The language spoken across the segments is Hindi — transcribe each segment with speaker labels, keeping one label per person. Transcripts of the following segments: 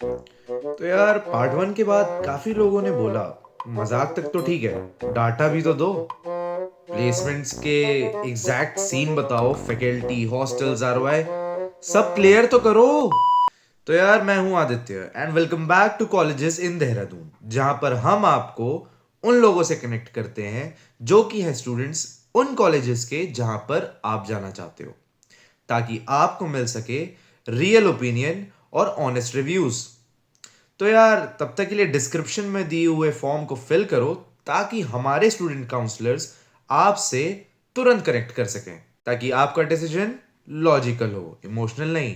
Speaker 1: तो यार पार्ट वन के बाद काफी लोगों ने बोला मजाक तक तो ठीक है, डाटा भी तो दो। प्लेसमेंट्स के एग्जैक्ट सीन बताओ, फैकल्टी, हॉस्टल्स, आरओआई सब क्लियर तो करो। तो यार मैं हूं Aditya and welcome back to colleges in Dehradun, जहां पर हम आपको उन लोगों से कनेक्ट करते हैं जो कि है स्टूडेंट्स उन कॉलेजेस के जहां पर आप जाना चाहते हो, ताकि आपको मिल सके रियल ओपिनियन और ऑनेस्ट रिव्यूज। तो यार तब तक के लिए डिस्क्रिप्शन में दिए हुए फॉर्म को फिल करो, ताकि हमारे स्टूडेंट काउंसलर्स आपसे तुरंत कनेक्ट कर सकें, ताकि आपका डिसीजन लॉजिकल हो, इमोशनल नहीं।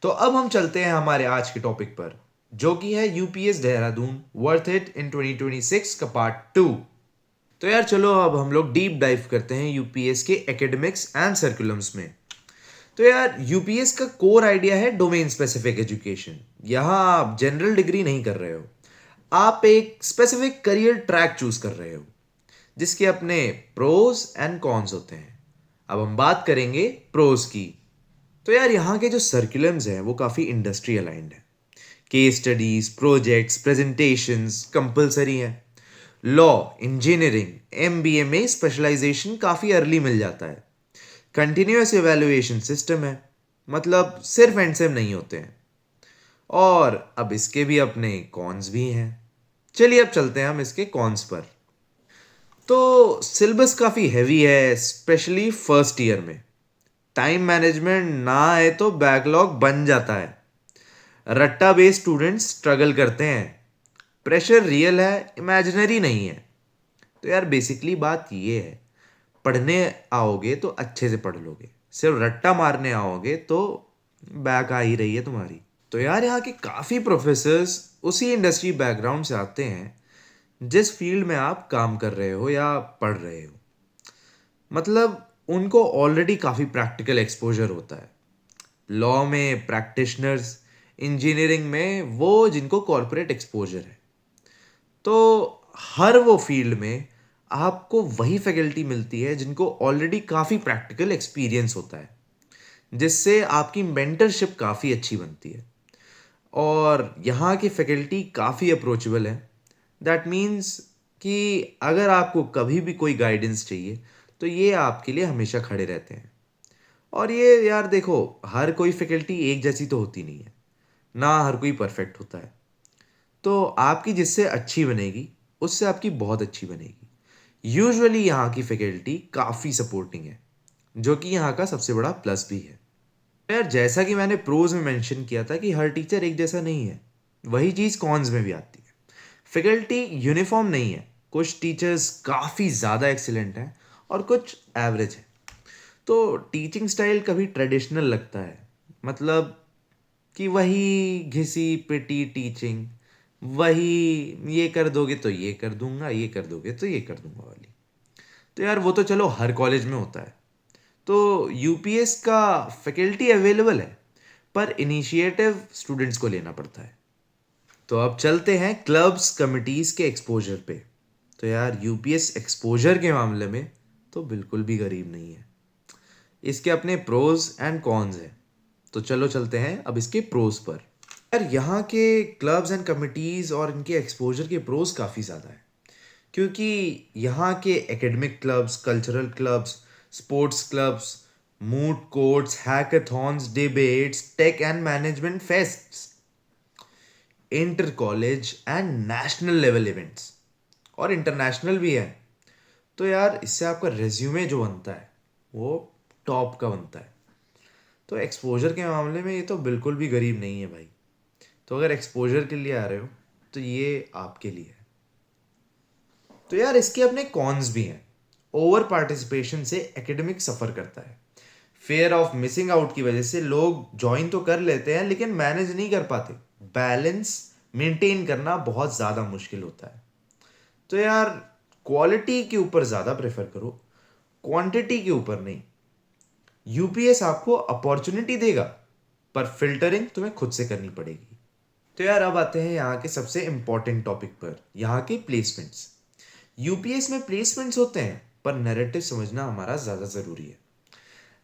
Speaker 1: तो अब हम चलते हैं हमारे आज के टॉपिक पर, जो कि है UPS Dehradun worth it in 2026 का पार्ट टू। तो यार चलो अब हम लोग डीप डाइव करते हैं यूपीएस के एकेडमिक्स एंड सर्कुलम्स में। तो यार यूपीएस का कोर आइडिया है डोमेन स्पेसिफिक एजुकेशन। यहां आप जनरल डिग्री नहीं कर रहे हो, आप एक स्पेसिफिक करियर ट्रैक चूज कर रहे हो, जिसके अपने प्रोज एंड कॉन्स होते हैं। अब हम बात करेंगे प्रोज की। तो यार यहाँ के जो सर्कुलम्स हैं वो काफ़ी इंडस्ट्री अलाइंड है। Case studies, projects, presentations compulsory हैं। लॉ, इंजीनियरिंग, एमबीए में स्पेशलाइजेशन काफ़ी अर्ली मिल जाता है। कंटिन्यूस इवैल्यूएशन सिस्टम है, मतलब सिर्फ एंड सेम नहीं होते हैं। और अब इसके भी अपने कॉन्स भी हैं। चलिए अब चलते हैं हम इसके कॉन्स पर। तो सिलेबस काफ़ी हैवी है, स्पेशली फर्स्ट ईयर में। टाइम मैनेजमेंट ना आए तो बैकलॉग बन जाता है। रट्टा बेस्ड स्टूडेंट्स स्ट्रगल करते हैं। प्रेशर रियल है, इमेजिनरी नहीं है। तो यार बेसिकली बात ये है, पढ़ने आओगे तो अच्छे से पढ़ लोगे, सिर्फ रट्टा मारने आओगे तो बैक आ ही रही है तुम्हारी। तो यार यहाँ के काफ़ी प्रोफेसर्स उसी इंडस्ट्री बैकग्राउंड से आते हैं जिस फील्ड में आप काम कर रहे हो या पढ़ रहे हो। मतलब उनको ऑलरेडी काफ़ी प्रैक्टिकल एक्सपोजर होता है। लॉ में प्रैक्टिशनर्स, इंजीनियरिंग में वो जिनको कॉरपोरेट एक्सपोजर है। तो हर वो फील्ड में आपको वही फैकल्टी मिलती है जिनको ऑलरेडी काफ़ी प्रैक्टिकल एक्सपीरियंस होता है, जिससे आपकी मेंटरशिप काफ़ी अच्छी बनती है। और यहाँ की फैकल्टी काफ़ी अप्रोचेबल है। दैट मीन्स कि अगर आपको कभी भी कोई गाइडेंस चाहिए तो ये आपके लिए हमेशा खड़े रहते हैं। और ये यार देखो, हर कोई फैकल्टी एक जैसी तो होती नहीं है, ना हर कोई परफेक्ट होता है। तो आपकी जिससे अच्छी बनेगी उससे आपकी बहुत अच्छी बनेगी। यूजुअली यहाँ की फैकल्टी काफ़ी सपोर्टिंग है, जो कि यहाँ का सबसे बड़ा प्लस भी है। यार जैसा कि मैंने प्रोज में मेंशन किया था कि हर टीचर एक जैसा नहीं है, वही चीज़ कॉन्स में भी आती है। फैकल्टी यूनिफॉर्म नहीं है, कुछ टीचर्स काफ़ी ज़्यादा एक्सीलेंट हैं और कुछ एवरेज है। तो टीचिंग स्टाइल कभी ट्रेडिशनल लगता है, मतलब कि वही घिसी पिटी टीचिंग, वही ये कर दोगे तो ये कर दूंगा, ये कर दोगे तो ये कर दूंगा वाली। तो यार वो तो चलो हर कॉलेज में होता है। तो यूपीएस का फैकल्टी अवेलेबल है, पर इनिशिएटिव स्टूडेंट्स को लेना पड़ता है। तो अब चलते हैं क्लब्स कमिटीज के एक्सपोजर पे। तो यार यूपीएस एक्सपोजर के मामले में तो बिल्कुल भी गरीब नहीं है। इसके अपने प्रोज एंड कॉन्स हैं। तो चलो चलते हैं अब इसके प्रोज पर। यार यहाँ के क्लब्स एंड कमिटीज और इनके एक्सपोजर के प्रोज काफ़ी ज़्यादा है, क्योंकि यहाँ के academic clubs, cultural clubs, sports clubs, moot courts, hackathons, debates, tech and management fests, inter college and national level events और इंटरनेशनल भी है। तो यार इससे आपका रेज्यूमे जो बनता है वो टॉप का बनता है। तो एक्सपोजर के मामले में ये तो बिल्कुल भी गरीब नहीं है भाई। तो अगर एक्सपोजर के लिए आ रहे हो तो ये आपके लिए है। तो यार इसके अपने कॉन्स भी हैं। ओवर पार्टिसिपेशन से एकेडमिक सफ़र करता है। फेयर ऑफ मिसिंग आउट की वजह से लोग ज्वाइन तो कर लेते हैं लेकिन मैनेज नहीं कर पाते। बैलेंस मेंटेन करना बहुत ज़्यादा मुश्किल होता है। तो यार क्वालिटी के ऊपर ज़्यादा प्रेफर करो, क्वांटिटी के ऊपर नहीं। यूपीएस आपको अपॉर्चुनिटी देगा, पर फिल्टरिंग तुम्हें खुद से करनी पड़ेगी। तो यार अब आते हैं यहाँ के सबसे इंपॉर्टेंट टॉपिक पर, यहाँ के प्लेसमेंट्स। यूपीएस में प्लेसमेंट्स होते हैं, पर नैरेटिव समझना हमारा ज़्यादा ज़रूरी है।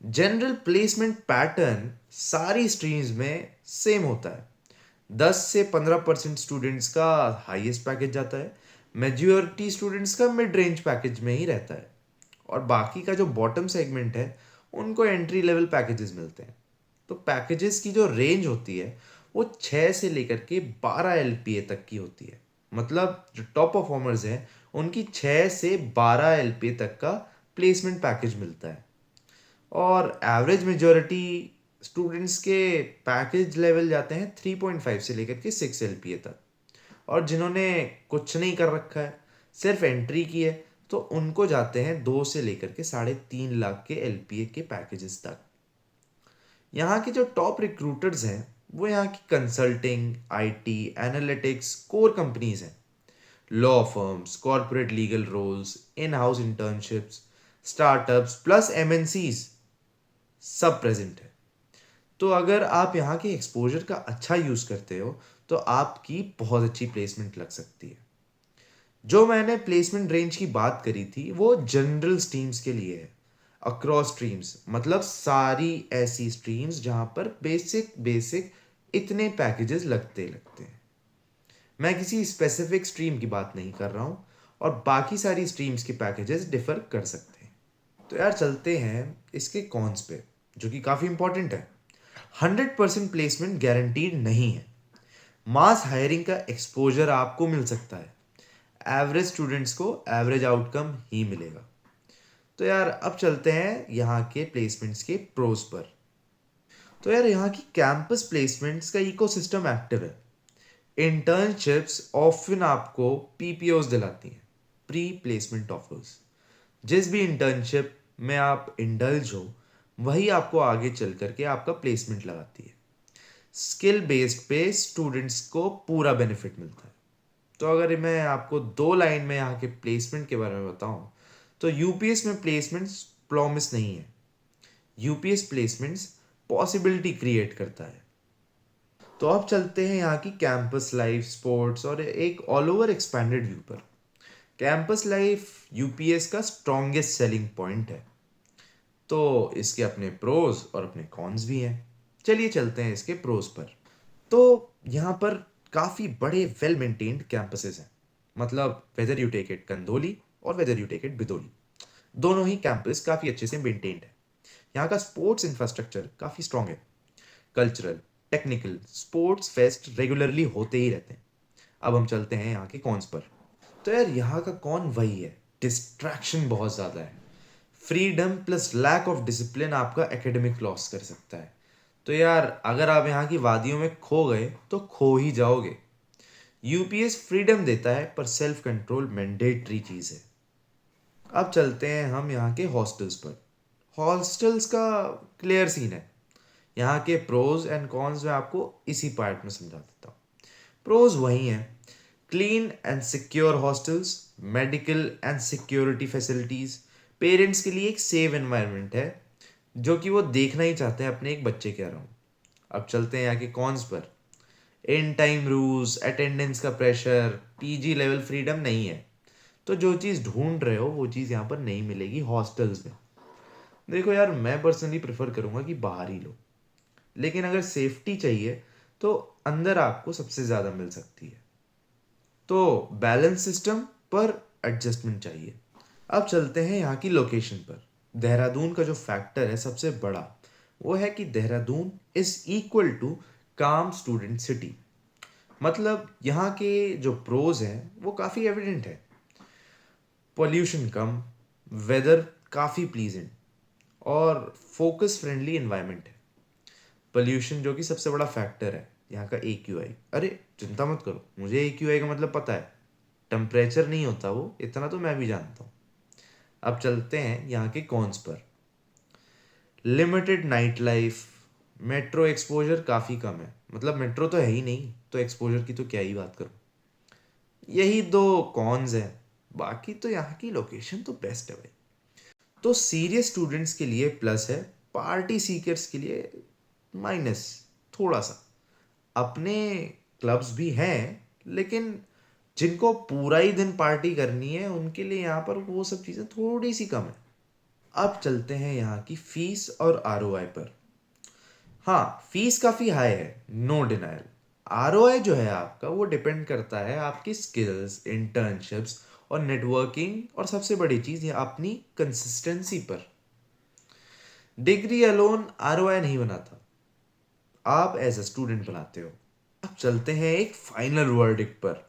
Speaker 1: जनरल प्लेसमेंट पैटर्न सारी स्ट्रीम्स में सेम होता है। 10 से 15% स्टूडेंट्स का हाईएस्ट पैकेज जाता है, मेजॉरिटी स्टूडेंट्स का मिड रेंज पैकेज में ही रहता है, और बाकी का जो बॉटम सेगमेंट है उनको एंट्री लेवल पैकेजेस मिलते हैं। तो पैकेजेस की जो रेंज होती है वो 6 से लेकर के 12 एलपीए तक की होती है। मतलब जो टॉप परफॉर्मर्स हैं उनकी 6 से 12 एलपीए तक का प्लेसमेंट पैकेज मिलता है, और एवरेज मेजॉरिटी स्टूडेंट्स के पैकेज लेवल जाते हैं 3.5 से लेकर के 6 एलपीए तक। और जिन्होंने कुछ नहीं कर रखा है, सिर्फ एंट्री की है, तो उनको जाते हैं 2 से लेकर के 3.5 लाख के एलपीए के पैकेजेस तक। यहाँ के जो टॉप रिक्रूटर्स हैं वो यहाँ की consulting, IT, analytics, core companies हैं, law firms, corporate legal roles, in house internships, startups plus MNCs सब प्रेजेंट है। तो अगर आप यहाँ के एक्सपोजर का अच्छा यूज़ करते हो तो आपकी बहुत अच्छी प्लेसमेंट लग सकती है। जो मैंने प्लेसमेंट रेंज की बात करी थी वो जनरल स्ट्रीम्स के लिए है, अक्रॉस स्ट्रीम्स, मतलब सारी ऐसी स्ट्रीम्स जहाँ पर बेसिक बेसिक इतने पैकेजेस लगते लगते हैं। मैं किसी स्पेसिफिक स्ट्रीम की बात नहीं कर रहा हूँ, और बाकी सारी स्ट्रीम्स के पैकेजेस डिफर कर सकते हैं। तो यार चलते हैं इसके कॉन्स पे, जो कि काफ़ी इंपॉर्टेंट है। 100% प्लेसमेंट गारंटीड नहीं है। मास हायरिंग का एक्सपोजर आपको मिल सकता है, एवरेज स्टूडेंट्स को एवरेज आउटकम ही मिलेगा। तो यार अब चलते हैं यहाँ के प्लेसमेंट्स के प्रोज पर। तो यार यहाँ की कैंपस प्लेसमेंट्स का इकोसिस्टम एक्टिव है। इंटर्नशिप्स ऑफन आपको पीपीओज दिलाती हैं, प्री प्लेसमेंट ऑफर्स। जिस भी इंटर्नशिप में आप इंडल्ज हो वही आपको आगे चल करके आपका प्लेसमेंट लगाती है। स्किल बेस्ड पे स्टूडेंट्स को पूरा बेनिफिट मिलता है। तो अगर मैं आपको 2 लाइन में यहाँ के प्लेसमेंट के बारे में बताऊं तो यूपीएस में प्लेसमेंट्स प्रॉमिस नहीं है, यूपीएस प्लेसमेंट्स पॉसिबिलिटी क्रिएट करता है। तो अब चलते हैं यहाँ की कैंपस लाइफ, स्पोर्ट्स और एक ऑल ओवर एक्सपैंडेड व्यू पर। कैंपस लाइफ यूपीएस का स्ट्रॉन्गेस्ट सेलिंग पॉइंट है, तो इसके अपने प्रोज और अपने कॉन्स भी हैं। चलिए चलते हैं इसके प्रोज पर। तो यहाँ पर काफ़ी बड़े वेल मेंटेन्ड कैंपसेस हैं, मतलब whether you take it Kandoli और वेदर यू टेक इट बिदोली, दोनों ही कैंपस काफ़ी अच्छे से मेंटेन्ड है। यहाँ का स्पोर्ट्स इंफ्रास्ट्रक्चर काफ़ी स्ट्रांग है, cultural, technical, sports fest regularly होते ही रहते हैं। अब हम चलते हैं यहाँ के कॉन्स पर। तो यार यहाँ का कॉन वही है, डिस्ट्रैक्शन बहुत ज़्यादा है। Freedom plus lack of discipline आपका एकेडमिक लॉस कर सकता है। तो यार अगर आप यहाँ की वादियों में खो गए तो खो ही जाओगे। यूपीएस फ्रीडम देता है पर सेल्फ कंट्रोल मैंडेटरी चीज़ है। अब चलते हैं हम यहाँ के हॉस्टल्स पर। हॉस्टल्स का क्लियर सीन है। यहाँ के प्रोज एंड कॉन्स में आपको इसी पार्ट में समझा देता हूँ। प्रोज वही हैं, clean and secure hostels, medical and security facilities, parents के लिए एक सेफ एनवायरनमेंट है जो कि वो देखना ही चाहते हैं अपने एक बच्चे के अराउंड। अब चलते हैं यहाँ के कॉन्स पर। इन टाइम रूल्स, अटेंडेंस का प्रेशर, पीजी लेवल फ्रीडम नहीं है। तो जो चीज़ ढूंढ रहे हो वो चीज़ यहाँ पर नहीं मिलेगी हॉस्टल्स में। देखो यार मैं पर्सनली प्रेफर करूँगा कि बाहर ही लो, लेकिन अगर सेफ्टी चाहिए तो अंदर आपको सबसे ज़्यादा मिल सकती है। तो बैलेंस सिस्टम पर एडजस्टमेंट चाहिए। अब चलते हैं यहाँ की लोकेशन पर। देहरादून का जो फैक्टर है सबसे बड़ा, वो है कि देहरादून इज इक्वल टू काम स्टूडेंट सिटी। मतलब यहाँ के जो प्रोज हैं वो काफ़ी एविडेंट है। पोल्यूशन कम, वेदर काफ़ी प्लीजेंट, और फोकस फ्रेंडली एनवायरनमेंट है। पोल्यूशन जो कि सबसे बड़ा फैक्टर है, यहाँ का AQI, अरे चिंता मत करो, मुझे AQI का मतलब पता है, टेम्परेचर नहीं होता वो, इतना तो मैं भी जानता हूँ। अब चलते हैं यहाँ के कॉन्स पर। Limited night life, metro exposure काफ़ी कम है, मतलब मेट्रो तो है ही नहीं तो एक्सपोजर की तो क्या ही बात करूँ। यही 2 कॉन्स हैं, बाकी तो यहाँ की लोकेशन तो बेस्ट है भाई। तो सीरियस स्टूडेंट्स के लिए प्लस है, पार्टी सीकर्स के लिए माइनस थोड़ा सा। अपने क्लब्स भी हैं, लेकिन जिनको पूरा ही दिन पार्टी करनी है उनके लिए यहाँ पर वो सब चीज़ें थोड़ी सी कम है। अब चलते हैं यहाँ की फीस और ROI पर। हाँ, फीस काफ़ी हाई है, नो डिनायल। आरओआई जो है आपका वो डिपेंड करता है आपकी स्किल्स, इंटर्नशिप्स और नेटवर्किंग, और सबसे बड़ी चीज़ ये अपनी कंसिस्टेंसी पर। डिग्री अलोन आरओआई नहीं बनाता, आप एज अ स्टूडेंट बनाते हो। अब चलते हैं एक फाइनल वर्डिक्ट पर।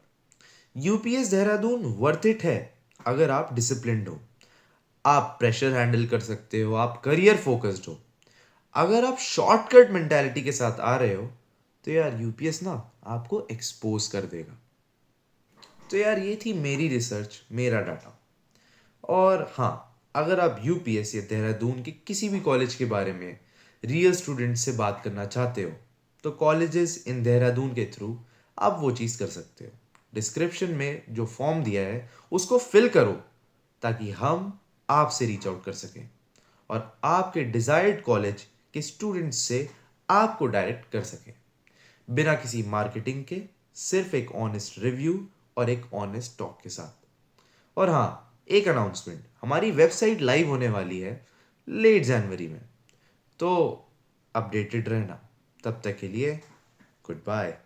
Speaker 1: यूपीएस देहरादून वर्थ इट है अगर आप डिसिप्लिन्ड हो, आप प्रेशर हैंडल कर सकते हो, आप करियर फोकस्ड हो। अगर आप शॉर्टकट मेंटालिटी के साथ आ रहे हो तो यार यूपीएस ना आपको एक्सपोज कर देगा। तो यार ये थी मेरी रिसर्च, मेरा डाटा। और हाँ, अगर आप यूपीएस या देहरादून के किसी भी कॉलेज के बारे में रियल स्टूडेंट से बात करना चाहते हो तो कॉलेजेस इन देहरादून के थ्रू आप वो चीज़ कर सकते हो। डिस्क्रिप्शन में जो फॉर्म दिया है उसको फिल करो ताकि हम आपसे रीच आउट कर सकें और आपके डिजायर्ड कॉलेज के स्टूडेंट्स से आपको डायरेक्ट कर सकें, बिना किसी मार्केटिंग के, सिर्फ एक ऑनेस्ट रिव्यू और एक ऑनेस्ट टॉक के साथ। और हाँ, एक अनाउंसमेंट, हमारी वेबसाइट लाइव होने वाली है लेट जनवरी में, तो अपडेटेड रहना। तब तक के लिए गुड बाय।